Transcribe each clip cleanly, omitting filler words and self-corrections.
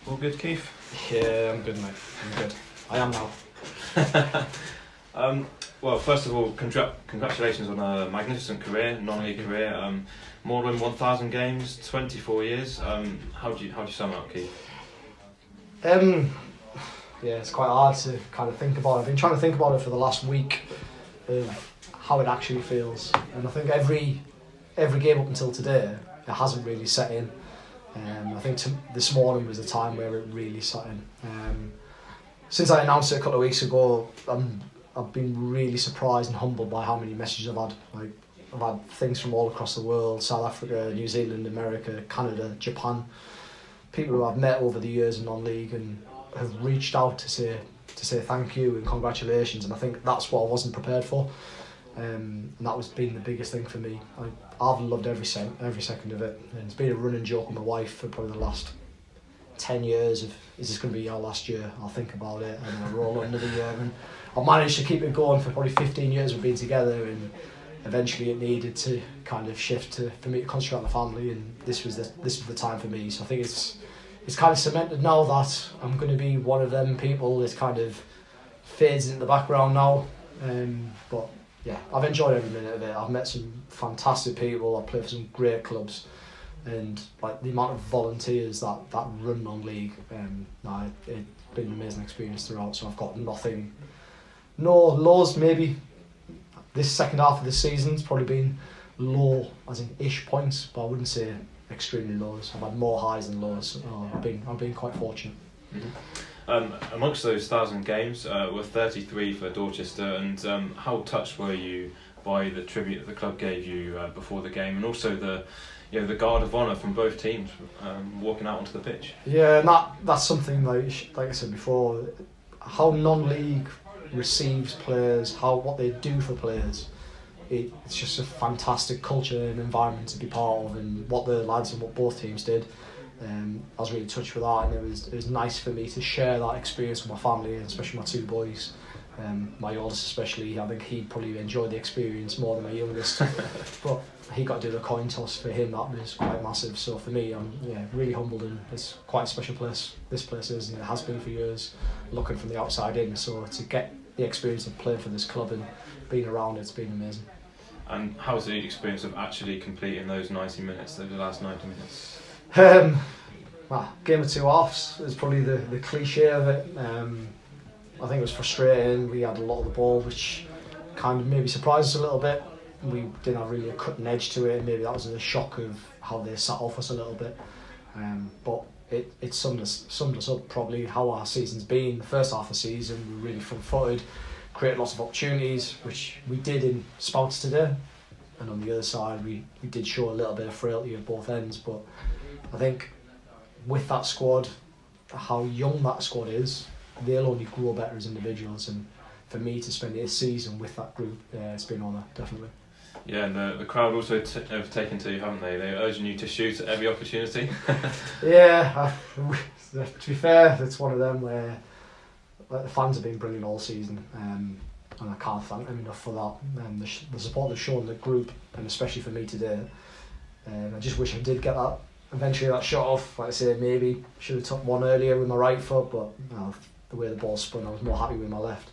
All good, Keith? Yeah, I'm good, mate. I'm good. I am now. Well, first of all, congratulations on a magnificent career, non-league career. More than 1,000 games, 24 years. How do you sum it up, Keith? Yeah, it's quite hard to kind of think about it. I've been trying to think about it for the last week of how it actually feels, and I think every game up until today, it hasn't really set in. I think this morning was the time where it really set in. Since I announced it a couple of weeks ago, I've been really surprised and humbled by how many messages I've had. Like, I've had things from all across the world: South Africa, New Zealand, America, Canada, Japan. People who I've met over the years in non-league and have reached out to say thank you and congratulations. And I think that's what I wasn't prepared for. And that was been the biggest thing for me. I've loved every second of it, and it's been a running joke with my wife for probably the last 10 years of, is this going to be our last year? I'll think about it, and I'll roll under the year. And I've managed to keep it going for probably 15 years we've been together, and eventually it needed to kind of shift for me to concentrate on the family, and this was the time for me. So I think it's kind of cemented now that I'm going to be one of them people that kind of fades into the background now. But yeah, I've enjoyed every minute of it. I've met some fantastic people. I've played for some great clubs, and like the amount of volunteers that run non-league, it's been an amazing experience throughout. So I've got no lows. Maybe this second half of the season's probably been low, as in ish points, but I wouldn't say extremely lows. I've had more highs than lows. So I've been quite fortunate. Mm-hmm. Amongst those 1,000 games, were 33 for Dorchester, and how touched were you by the tribute that the club gave you before the game, and also the guard of honour from both teams walking out onto the pitch? Yeah, and that's something like I said before, how non-league receives players, what they do for players. It's just a fantastic culture and environment to be part of, and what the lads and what both teams did. I was really touched with that, and it was nice for me to share that experience with my family, and especially my two boys. My oldest especially, I think he probably enjoyed the experience more than my youngest. But he got to do the coin toss. For him, that was quite massive. So for me, I'm really humbled, and it's quite a special place. This place is, and it has been for years, looking from the outside in. So to get the experience of playing for this club and being around it's been amazing. And how was the experience of actually completing those 90 minutes, those last 90 minutes? Game of two halves is probably the cliche of it. I think it was frustrating. We had a lot of the ball, which kind of maybe surprised us a little bit. We didn't have really a cutting edge to it. Maybe that was a shock of how they sat off us a little bit. But it summed us up probably how our season's been. The first half of the season, we were really front-footed, created lots of opportunities, which we did in spouts today. And on the other side, we did show a little bit of frailty at both ends. But I think with that squad, how young that squad is, they'll only grow better as individuals. And for me to spend this season with that group, it's been an honour, definitely. Yeah, and the crowd also have taken to you, haven't they? They're urging you to shoot at every opportunity. Yeah, to be fair, it's one of them where the fans have been brilliant all season, and I can't thank them enough for that. And the support they've shown the group, and especially for me today. I just wish I did get that. Eventually that shot off, like I say, maybe should have took one earlier with my right foot, but the way the ball spun, I was more happy with my left.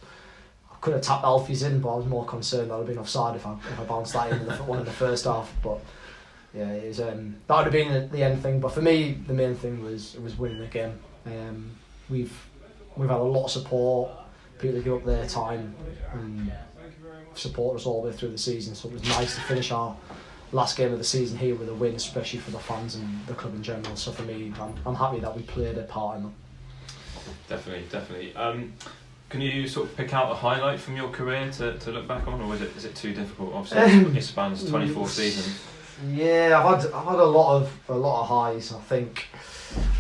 I could have tapped Alfie's in, but I was more concerned that I would have been offside if I bounced that in one in the first half. But yeah, it was, that would have been the end thing. But for me, the main thing was winning the game. We've had a lot of support, people give up their time and support us all the way through the season. So it was nice to finish our last game of the season here with a win, especially for the fans and the club in general. So for me, I'm happy that we played a part in that. Definitely. Can you sort of pick out a highlight from your career to look back on, or is it too difficult? Obviously, it spans 24 seasons. Yeah, I've had a lot of highs. I think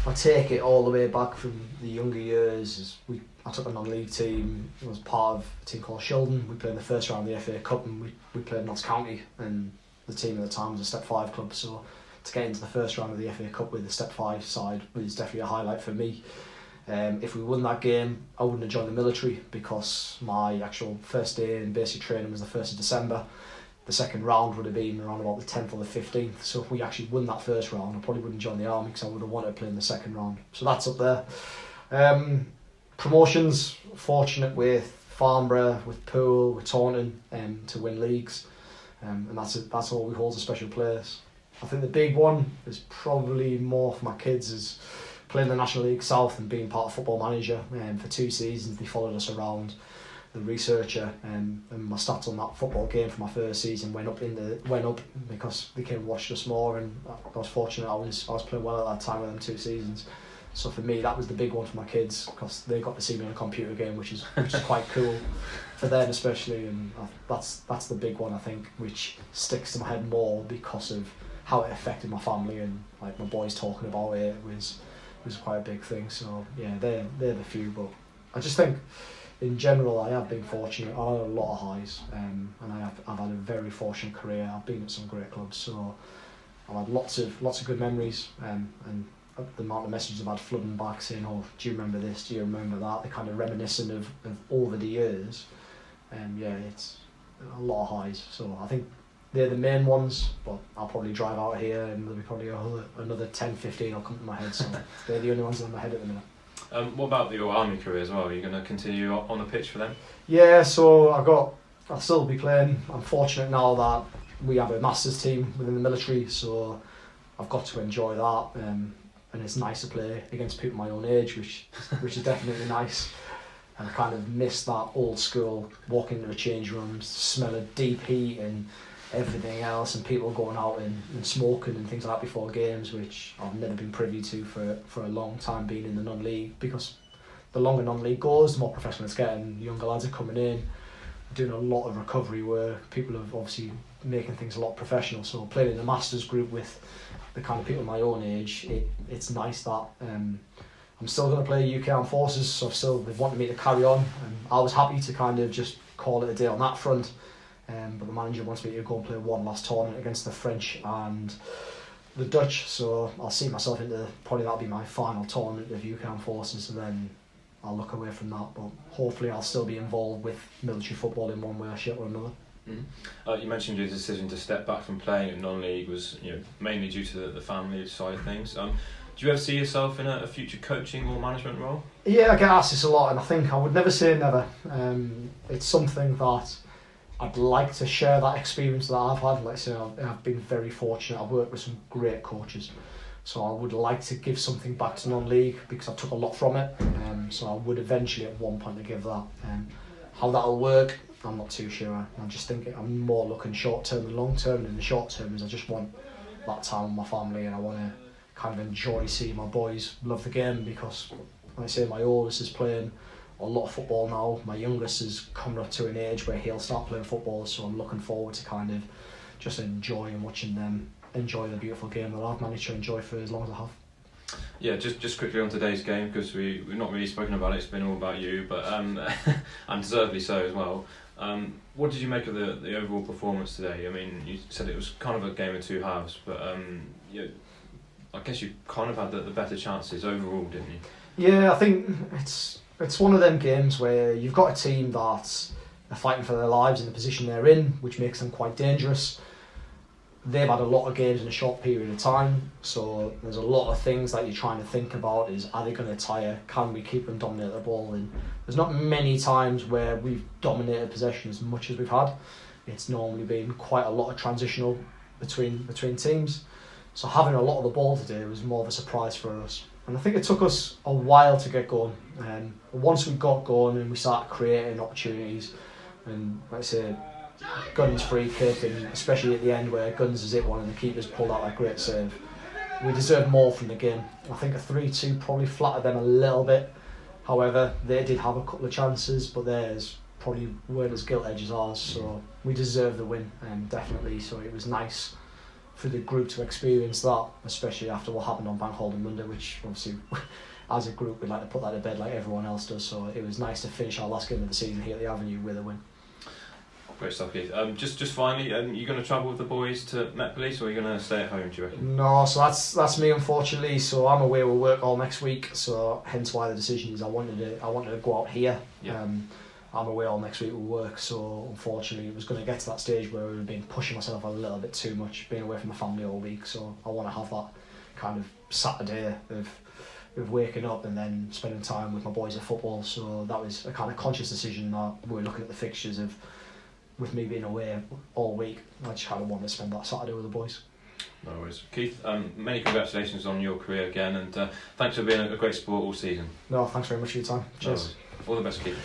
I take it all the way back from the younger years. I took a non-league team. I was part of a team called Sheldon. We played in the first round of the FA Cup, and we played Notts County, and the team at the time was a Step 5 club. So to get into the first round of the FA Cup with the Step 5 side was definitely a highlight for me. If we won that game, I wouldn't have joined the military, because my actual first day in basic training was the 1st of December. the second round would have been around about the 10th or the 15th. So if we actually won that first round, I probably wouldn't join the army because I would have wanted to play in the second round. So that's up there. Promotions, fortunate with Farnborough, with Poole, with Taunton to win leagues. And that's always holds a special place. I think the big one is probably more for my kids is playing the National League South and being part of Football Manager. For 2 seasons they followed us around, the researcher, and my stats on that football game for my first season went up because they came and watched us more, and I was fortunate I was playing well at that time with them 2 seasons. So for me that was the big one for my kids because they got to see me on a computer game, which is quite cool for them especially, and that's the big one I think, which sticks to my head more because of how it affected my family, and like my boys talking about it was quite a big thing. So yeah, they're the few, but I just think in general I have been fortunate. I had a lot of highs, and I've had a very fortunate career. I've been at some great clubs, so I've had lots of good memories, and the amount of messages I've had flooding back saying, oh, do you remember this, do you remember that, they're kind of reminiscent of over the years. Yeah, it's a lot of highs, so I think they're the main ones, but I'll probably drive out here and there'll be probably another 10, 15 will come to my head, so they're the only ones in my head at the minute. What about your army career as well? Are you going to continue on the pitch for them? Yeah, so I'll still be playing. I'm fortunate now that we have a masters team within the military, so I've got to enjoy that, and it's nice to play against people my own age, which is definitely nice. And I kind of miss that old school, walking into a change room, smell of deep heat and everything else, and people going out and smoking and things like that before games, which I've never been privy to for a long time being in the non-league, because the longer non-league goes, the more professional it's getting. Younger lads are coming in, doing a lot of recovery work. People are obviously making things a lot professional, so playing in a masters group with the kind of people my own age, it's nice that I'm still going to play UK Armed Forces, so they've wanted me to carry on, and I was happy to kind of just call it a day on that front. But the manager wants me to go and play one last tournament against the French and the Dutch, so I'll see myself into, probably that'll be my final tournament of UK Armed Forces, and then I'll look away from that, but hopefully I'll still be involved with military football in one way or another. You mentioned your decision to step back from playing at non-league was mainly due to the family side of things. Do you ever see yourself in a future coaching or management role? Yeah, I get asked this a lot, and I think I would never say never. It's something that I'd like to share, that experience that I've had. Like I say, I've been very fortunate. I've worked with some great coaches, so I would like to give something back to non-league because I took a lot from it. So I would eventually at one point to give that. How that'll work, I'm not too sure. I just think I'm more looking short term than long term, and in the short term is I just want that time with my family, and I want to kind of enjoy seeing my boys love the game, because like I say, my oldest is playing a lot of football now. My youngest is coming up to an age where he'll start playing football, so I'm looking forward to kind of just enjoying watching them enjoy the beautiful game that I've managed to enjoy for as long as I have. Yeah, just quickly on today's game, because we've not really spoken about it, it's been all about you, but and deservedly so as well. What did you make of the overall performance today? I mean, you said it was kind of a game of two halves, but I guess you kind of had the better chances overall, didn't you? Yeah, I think it's one of them games where you've got a team that are fighting for their lives in the position they're in, which makes them quite dangerous. They've had a lot of games in a short period of time, so there's a lot of things that you're trying to think about is, are they going to tire? Can we keep them dominate the ball? And there's not many times where we've dominated possession as much as we've had. It's normally been quite a lot of transitional between teams. So having a lot of the ball today was more of a surprise for us. And I think it took us a while to get going. Once we got going and we started creating opportunities, and like I say, Gunn's free kick, and especially at the end where Guns has hit one and the keeper's pulled out that great save, we deserved more from the game. I think a 3-2 probably flattered them a little bit. However, they did have a couple of chances, but theirs probably weren't as gilt-edged as ours, so we deserved the win, definitely. So it was nice for the group to experience that, especially after what happened on Bank Holiday Monday, which obviously as a group we'd like to put that to bed like everyone else does, so it was nice to finish our last game of the season here at the Avenue with a win. Great stuff, Keith. Just finally, you going to travel with the boys to Met Police, or are you going to stay at home, do you reckon? No, so that's me, unfortunately. So I'm away with work all next week, so hence why the decision is I wanted to go out here. Yeah. I'm away all next week with work, so unfortunately it was going to get to that stage where I've been pushing myself a little bit too much, being away from the family all week. So I want to have that kind of Saturday of waking up and then spending time with my boys at football. So that was a kind of conscious decision that we were looking at the fixtures of, with me being away all week, I just kind of wanted to spend that Saturday with the boys. No worries. Keith, many congratulations on your career again, and thanks for being a great sport all season. No, thanks very much for your time. Cheers. All the best, Keith.